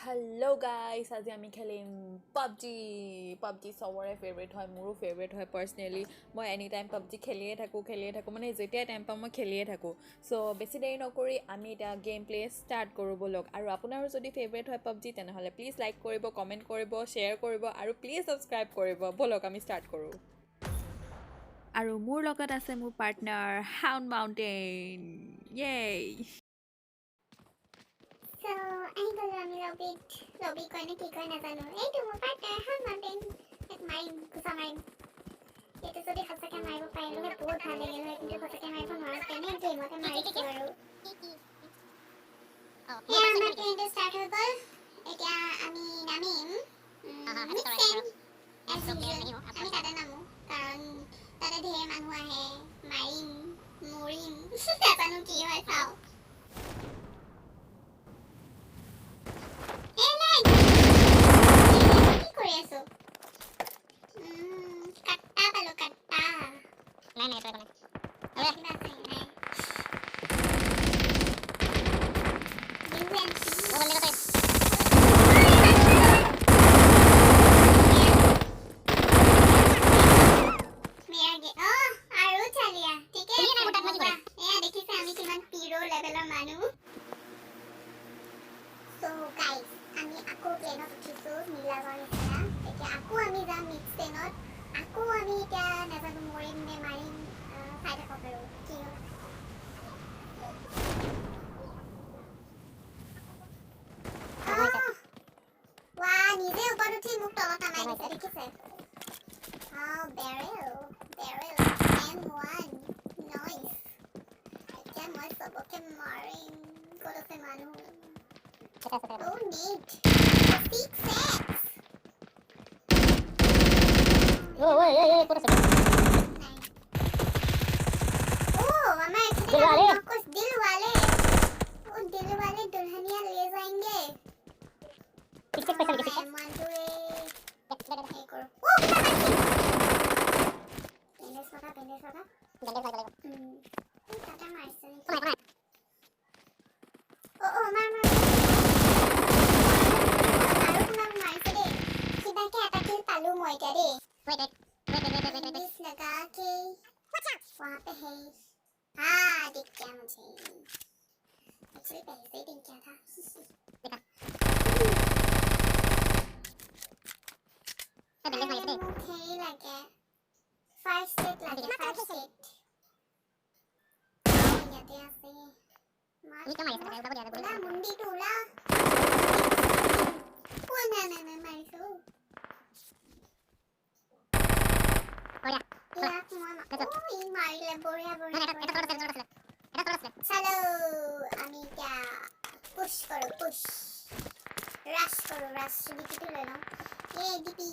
Hello' guys, আজি আমি খেলিম পাবজি চবৰে ফেভৰেট হয়, মোৰো ফেভৰেট হয় পাৰ্চনেলি। মই এনি টাইম পাবজি খেলিয়ে থাকোঁ, মানে যেতিয়াই টাইম পাওঁ মই খেলিয়ে থাকোঁ। চ' বেছি দেৰি নকৰি আমি এতিয়া গেম প্লে ষ্টাৰ্ট কৰোঁ ব'লক। আৰু আপোনাৰো যদি ফেভৰেট হয় পাবজি তেনেহ'লে প্লিজ লাইক কৰিব, কমেণ্ট কৰিব, শ্বেয়াৰ কৰিব আৰু প্লিজ ছাবস্ক্ৰাইব কৰিব। ব'লক আমি ষ্টাৰ্ট কৰোঁ। আৰু মোৰ লগত আছে মোৰ পাৰ্টনাৰ হাউণ্ড মাউণ্টেইন। য়েই! So, ahi golo ami lobby koi na ki koi na jano. Ei tu mo partner han mountain ek marim gusa marim. Etu jodi hasake maribo parilu he bahut bhal lagil hoy kintu hasake maribo noaru kene game ote marisu aru. He amar train to start hoy gol. Etia ami namim. Mixen as usual. Ami tate namu karon tate dher manu ahe marim morim. Napanu ki hoy sao. So guys, আমি আকৌ প্লেনত উঠিছো নীলাগড় নিচিনা। এতিয়া আকৌ আমি যাম next ট্ৰেইনত। আকৌ আমি এতিয়া নাজানো মৰিম নে মাৰিম, চাই থাকক আৰু কি হয়। নিজে ওপৰত উঠি মোক তলত নামাই দিছে, দেখিছে? Barrel M1 noise. এতিয়া মই চবকে মাৰিম। ক'ত আছে মানুহ? Oh, neat. 6x. Pura se. Oh, mama दिल वाले. Oh, दिल वाले दुल्हनिया ले जाएंगे. पीछे पैसा लगे पीछे. मांडुए. एक और. Oh, बेंडेज होगा. बेंडेज लगा. टाटा मारसे. Oh, मार. पालू मैं क्या रे? Wait. लगा के वहाँ पे है। हाँ, दिख गया मुझे। Actually पहले से ही दिख गया था। देखा। मुझे लगे first set लगे first set। जाते ऐसे। ये क्या मारे सकते हैं? उड़ा मुंडी तो उड़ा। वो ना मारे सो। चलो আমি क्या पुश करो पुश रश करो रश डिपीটো লৈ লওঁ এই ডিপি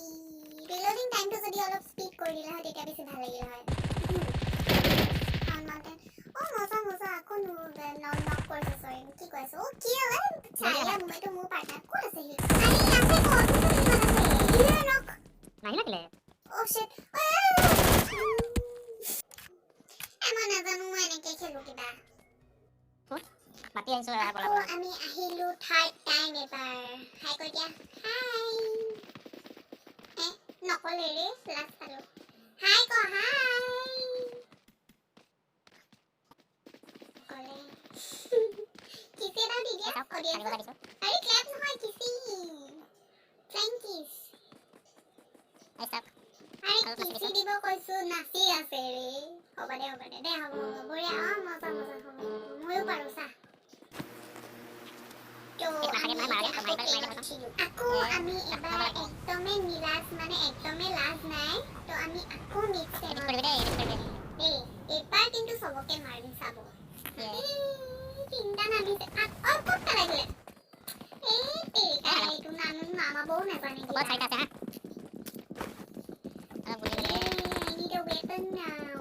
ৰিলোডিং টাইমটো যদি অলপ স্পীড কৰি দিলে হয় তেতিয়া বেছি ভাল লাগিল হয় মাউণ্টেন মজা আকৌ নক কৰিছে সৰি কি কৈছে অ কি হয় চাইলা মইতো মোৰ পাৰ্টনাৰ কোন আছে হি আৰে ইয়াতে কোন আছে নক নাই লাগিলে অ শিট মই নাজানো মই এনেকে খেলো কিবা মাতি আইছো আমি আহিলো থাৰ্ড টাইম এবাৰ হাই কৈ দিয়া হাই নকলে ৰে লাষ্ট পালো হাই ক হাই কলে কিছে এটা দি দিয়া অডিয়েন্স আৰে ক্লাপ নহয় কিছি থ্যাংক ইউ আইছাক আৰে কিছি দিব কৈছো নাচি আছে ৰে হ'ব দে হ'ব বঢ়িয়া মজা হ'ব ময়ো পাৰো চা আকৌ আমি এবাৰ একদমে নিলাজ মানে একদমে লাজ নাই তো আমি আকৌ মিক্স এবাৰ কিন্তু সবকে মাৰি চাব চিন্তা নামিছে আৰু ক'ত লাগিলে এইটো নামাবও নাজানে I need a weapon now.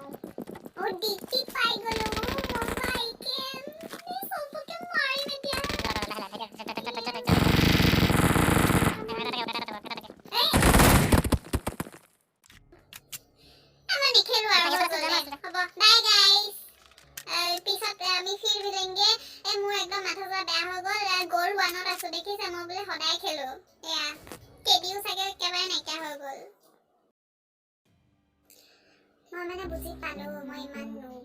Oh, DP পাই গলো মজাই কেন এই সবকে মারি মে দিয়া সদায় খেলো এয়া কেডিও চাগে একেবাৰে নাইকিয়া হৈ গ'ল মই মানে বুজি পালো মই ইমান noob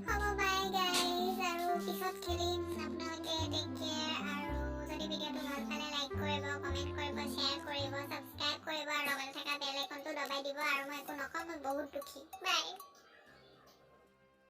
হ'ব বাই গাইজ আৰু পিছত খেলিম আপোনালোকে টেক কেয়াৰ আৰু যদি ভিডিঅ'টো ভাল পালে লাইক কৰিব কমেণ্ট কৰিব শ্বেয়াৰ কৰিব ছাবস্ক্ৰাইব কৰিব আৰু লগতে থকা বেল আইকনটো দবাই দিব আৰু মই একো নকওঁ মই বহুত দুখী বাই